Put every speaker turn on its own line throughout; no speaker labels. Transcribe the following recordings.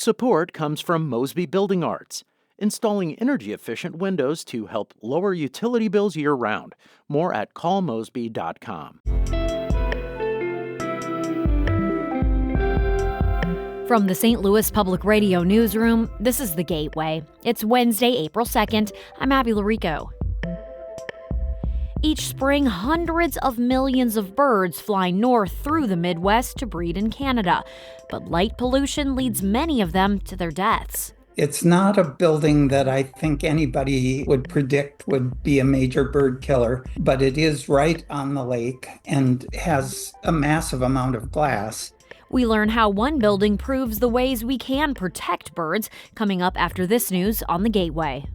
Support comes from Mosby Building Arts, installing energy-efficient windows to help lower utility bills year-round. More at callmosby.com.
From the St. Louis Public Radio Newsroom, this is The Gateway. It's Wednesday, April 2nd. I'm Abby Larico. Each spring, hundreds of millions of birds fly north through the Midwest to breed in Canada. But light pollution leads many of them to their deaths.
It's not a building that I think anybody would predict would be a major bird killer, but it is right on the lake and has a massive amount of glass.
We learn how one building proves the ways we can protect birds, coming up after this news on The Gateway.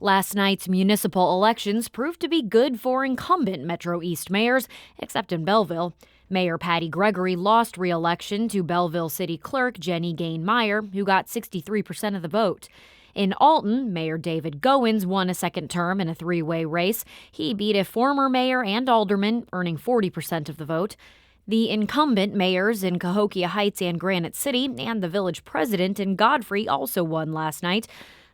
Last night's municipal elections proved to be good for incumbent Metro East mayors, except in Belleville. Mayor Patty Gregory lost re-election to Belleville City Clerk Jenny Gain-Meyer, who got 63% of the vote. In Alton, Mayor David Goins won a second term in a three-way race. He beat a former mayor and alderman, earning 40% of the vote. The incumbent mayors in Cahokia Heights and Granite City and the village president in Godfrey also won last night.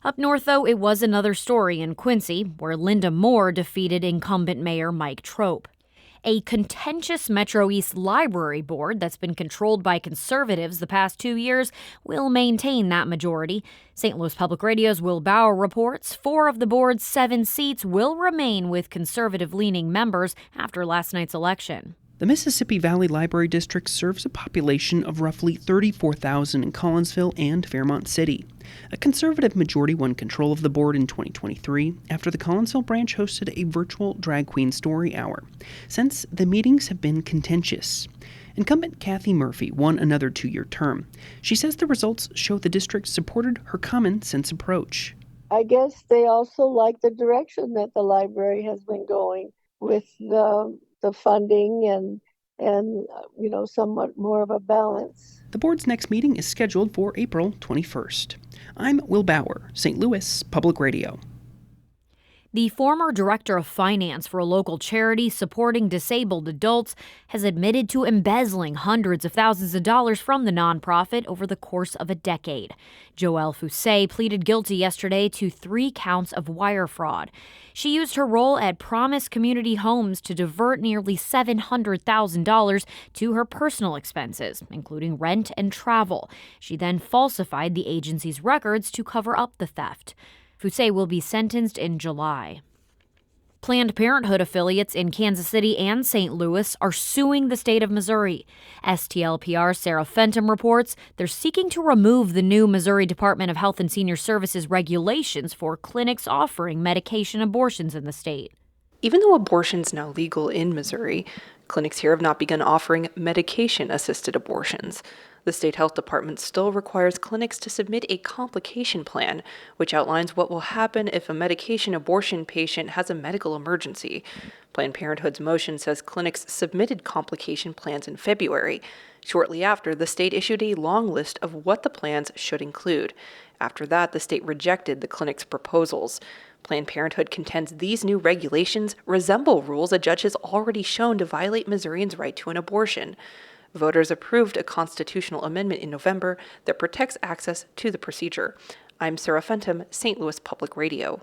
Up north, though, it was another story in Quincy, where Linda Moore defeated incumbent Mayor Mike Trope. A contentious Metro East library board that's been controlled by conservatives the past 2 years will maintain that majority. St. Louis Public Radio's Will Bauer reports 4 of the board's 7 seats will remain with conservative-leaning members after last night's election.
The Mississippi Valley Library District serves a population of roughly 34,000 in Collinsville and Fairmont City. A conservative majority won control of the board in 2023 after the Collinsville branch hosted a virtual drag queen story hour. Since, the meetings have been contentious. Incumbent Kathy Murphy won another 2-year term. She says the results show the district supported her common sense approach.
I guess they also like the direction that the library has been going with the funding and somewhat more of a balance.
The board's next meeting is scheduled for April 21st. I'm Will Bauer, St. Louis Public Radio.
The former director of finance for a local charity supporting disabled adults has admitted to embezzling hundreds of thousands of dollars from the nonprofit over the course of a decade. Joelle Fousset pleaded guilty yesterday to 3 counts of wire fraud. She used her role at Promise Community Homes to divert nearly $700,000 to her personal expenses, including rent and travel. She then falsified the agency's records to cover up the theft. Fousset will be sentenced in July. Planned Parenthood affiliates in Kansas City and St. Louis are suing the state of Missouri. STLPR's Sarah Fenton reports they're seeking to remove the new Missouri Department of Health and Senior Services regulations for clinics offering medication abortions in the state.
Even though abortion's now legal in Missouri, clinics here have not begun offering medication-assisted abortions. The state health department still requires clinics to submit a complication plan, which outlines what will happen if a medication abortion patient has a medical emergency. Planned Parenthood's motion says clinics submitted complication plans in February. Shortly after, the state issued a long list of what the plans should include. After that, the state rejected the clinic's proposals. Planned Parenthood contends these new regulations resemble rules a judge has already shown to violate Missourians' right to an abortion. Voters approved a constitutional amendment in November that protects access to the procedure. I'm Sarah Fenton, St. Louis Public Radio.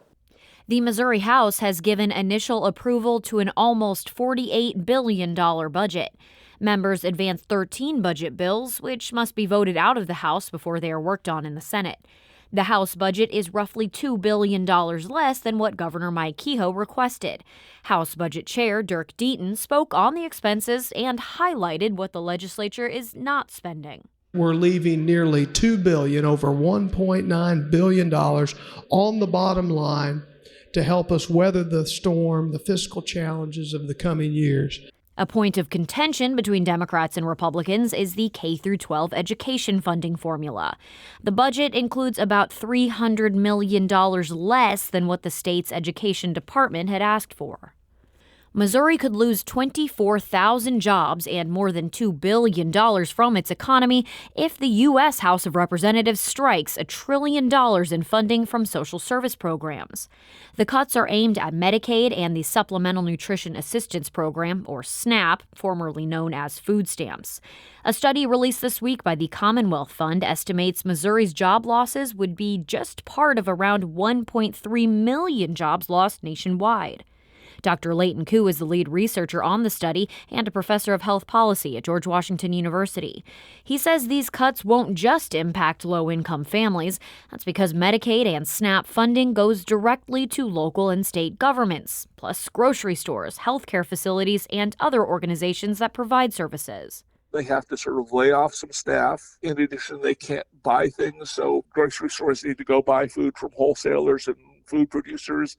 The Missouri House has given initial approval to an almost $48 billion budget. Members advanced 13 budget bills, which must be voted out of the House before they are worked on in the Senate. The House budget is roughly $2 billion less than what Governor Mike Kehoe requested. House Budget Chair Dirk Deaton spoke on the expenses and highlighted what the legislature is not spending.
We're leaving nearly $2 billion, over $1.9 billion on the bottom line to help us weather the storm, the fiscal challenges of the coming years.
A point of contention between Democrats and Republicans is the K-12 education funding formula. The budget includes about $300 million less than what the state's education department had asked for. Missouri could lose 24,000 jobs and more than $2 billion from its economy if the U.S. House of Representatives strikes $1 trillion in funding from social service programs. The cuts are aimed at Medicaid and the Supplemental Nutrition Assistance Program, or SNAP, formerly known as food stamps. A study released this week by the Commonwealth Fund estimates Missouri's job losses would be just part of around 1.3 million jobs lost nationwide. Dr. Leighton Koo is the lead researcher on the study and a professor of health policy at George Washington University. He says these cuts won't just impact low-income families. That's because Medicaid and SNAP funding goes directly to local and state governments, plus grocery stores, healthcare facilities, and other organizations that provide services.
They have to sort of lay off some staff. In addition, they can't buy things, so grocery stores need to go buy food from wholesalers and food producers.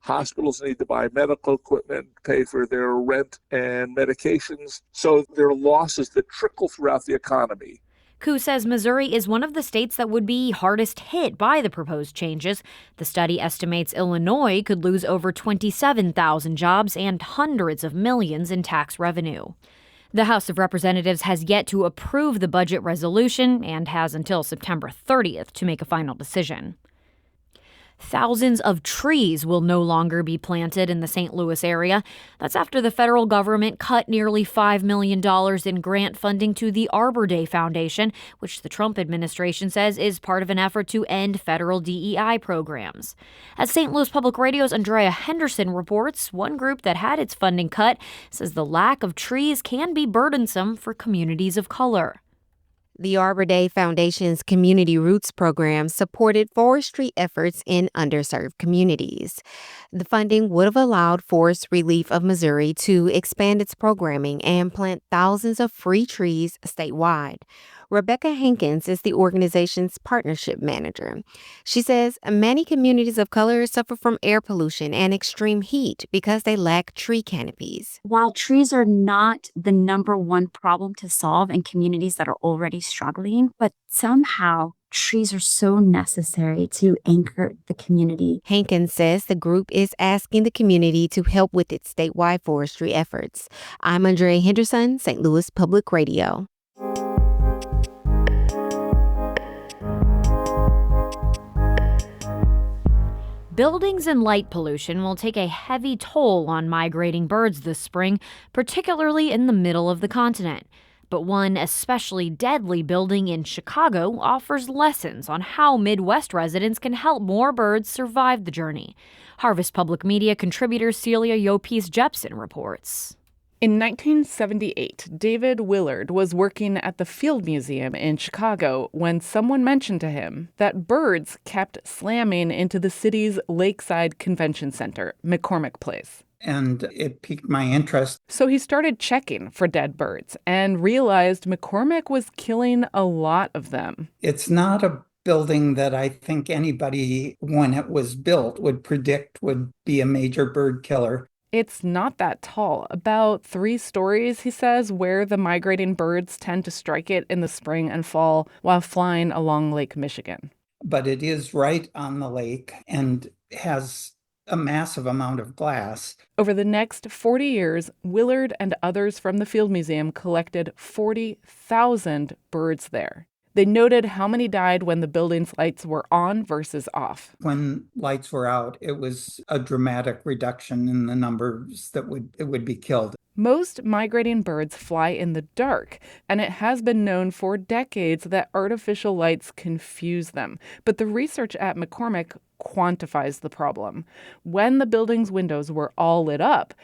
Hospitals need to buy medical equipment, pay for their rent and medications. So there are losses that trickle throughout the economy.
Koo says Missouri is one of the states that would be hardest hit by the proposed changes. The study estimates Illinois could lose over 27,000 jobs and hundreds of millions in tax revenue. The House of Representatives has yet to approve the budget resolution and has until September 30th to make a final decision. Thousands of trees will no longer be planted in the St. Louis area. That's after the federal government cut nearly $5 million in grant funding to the Arbor Day Foundation, which the Trump administration says is part of an effort to end federal DEI programs. As St. Louis Public Radio's Andrea Henderson reports, one group that had its funding cut says the lack of trees can be burdensome for communities of color.
The Arbor Day Foundation's Community Roots program supported forestry efforts in underserved communities. The funding would have allowed Forest Relief of Missouri to expand its programming and plant thousands of free trees statewide. Rebecca Hankins is the organization's partnership manager. She says many communities of color suffer from air pollution and extreme heat because they lack tree canopies.
While trees are not the number one problem to solve in communities that are already struggling, but somehow trees are so necessary to anchor the community.
Hankins says the group is asking the community to help with its statewide forestry efforts. I'm Andrea Henderson, St. Louis Public Radio.
Buildings and light pollution will take a heavy toll on migrating birds this spring, particularly in the middle of the continent. But one especially deadly building in Chicago offers lessons on how Midwest residents can help more birds survive the journey. Harvest Public Media contributor Celia Yopes-Jepson reports.
In 1978, David Willard was working at the Field Museum in Chicago when someone mentioned to him that birds kept slamming into the city's Lakeside Convention Center, McCormick Place.
And it piqued my interest.
So he started checking for dead birds and realized McCormick was killing a lot of them.
It's not a building that I think anybody, when it was built, would predict would be a major bird killer.
It's not that tall, about 3 stories, he says, where the migrating birds tend to strike it in the spring and fall while flying along Lake Michigan.
But it is right on the lake and has a massive amount of glass.
Over the next 40 years, Willard and others from the Field Museum collected 40,000 birds there. They noted how many died when the building's lights were on versus off.
When lights were out, it was a dramatic reduction in the numbers that would be killed.
Most migrating birds fly in the dark, and it has been known for decades that artificial lights confuse them. But the research at McCormick quantifies the problem. When the building's windows were all lit up,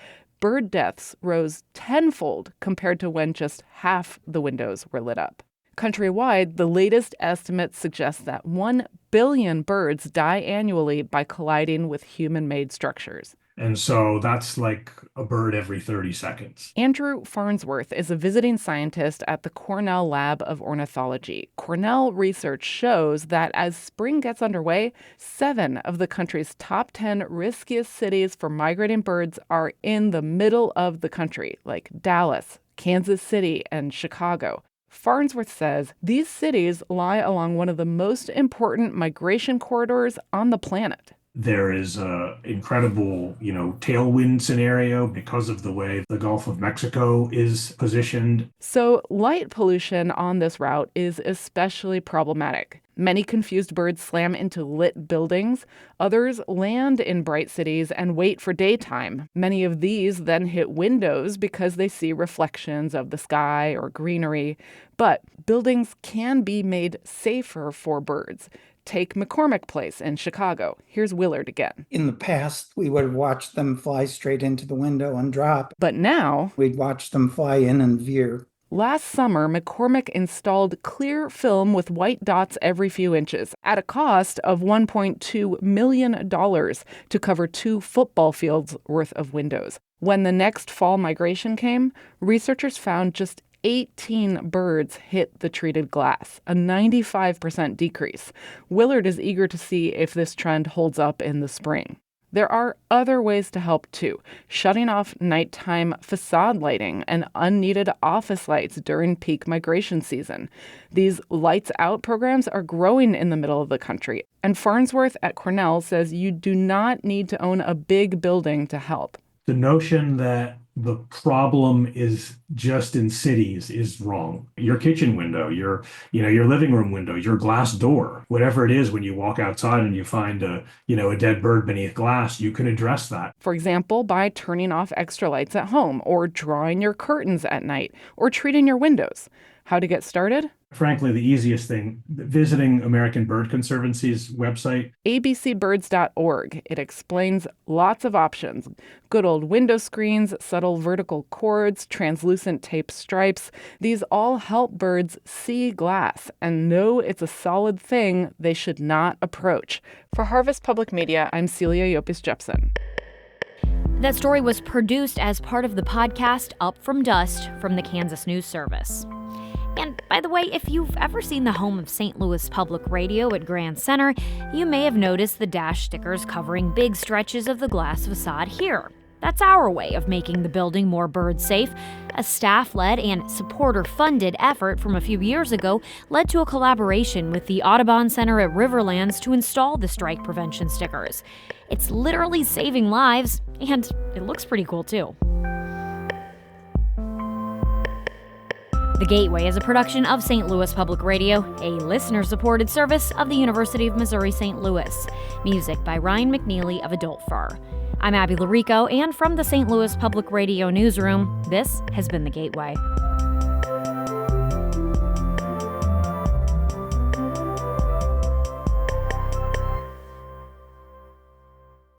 bird deaths rose tenfold compared to when just half the windows were lit up. Countrywide, the latest estimates suggest that 1 billion birds die annually by colliding with human-made structures.
And so that's like a bird every 30 seconds.
Andrew Farnsworth is a visiting scientist at the Cornell Lab of Ornithology. Cornell research shows that as spring gets underway, 7 of the country's top 10 riskiest cities for migrating birds are in the middle of the country, like Dallas, Kansas City, and Chicago. Farnsworth says these cities lie along one of the most important migration corridors on the planet.
There is a incredible, tailwind scenario because of the way the Gulf of Mexico is positioned.
So light pollution on this route is especially problematic. Many confused birds slam into lit buildings. Others land in bright cities and wait for daytime. Many of these then hit windows because they see reflections of the sky or greenery. But buildings can be made safer for birds. Take McCormick Place in Chicago. Here's Willard again.
In the past, we would have watched them fly straight into the window and drop.
But now,
we'd watch them fly in and veer.
Last summer, McCormick installed clear film with white dots every few inches at a cost of $1.2 million to cover 2 football fields worth of windows. When the next fall migration came, researchers found just 18 birds hit the treated glass, a 95% decrease. Willard is eager to see if this trend holds up in the spring. There are other ways to help too, shutting off nighttime facade lighting and unneeded office lights during peak migration season. These lights out programs are growing in the middle of the country, and Farnsworth at Cornell says you do not need to own a big building to help.
The notion that the problem is just in cities is wrong. Your kitchen window, your living room window, your glass door, whatever it is, when you walk outside and you find a dead bird beneath glass, you can address that.
For example, by turning off extra lights at home, or drawing your curtains at night, or treating your windows. How to get started?
Frankly, the easiest thing, visiting American Bird Conservancy's website.
abcbirds.org. It explains lots of options. Good old window screens, subtle vertical cords, translucent tape stripes. These all help birds see glass and know it's a solid thing they should not approach. For Harvest Public Media, I'm Celia Yopis Jepsen.
That story was produced as part of the podcast Up from Dust from the Kansas News Service. And by the way, if you've ever seen the home of St. Louis Public Radio at Grand Center, you may have noticed the dash stickers covering big stretches of the glass facade here. That's our way of making the building more bird safe. A staff-led and supporter-funded effort from a few years ago led to a collaboration with the Audubon Center at Riverlands to install the strike prevention stickers. It's literally saving lives, and it looks pretty cool too. The Gateway is a production of St. Louis Public Radio, a listener-supported service of the University of Missouri-St. Louis. Music by Ryan McNeely of Adult Fur. I'm Abby Larico, and from the St. Louis Public Radio newsroom, this has been The Gateway.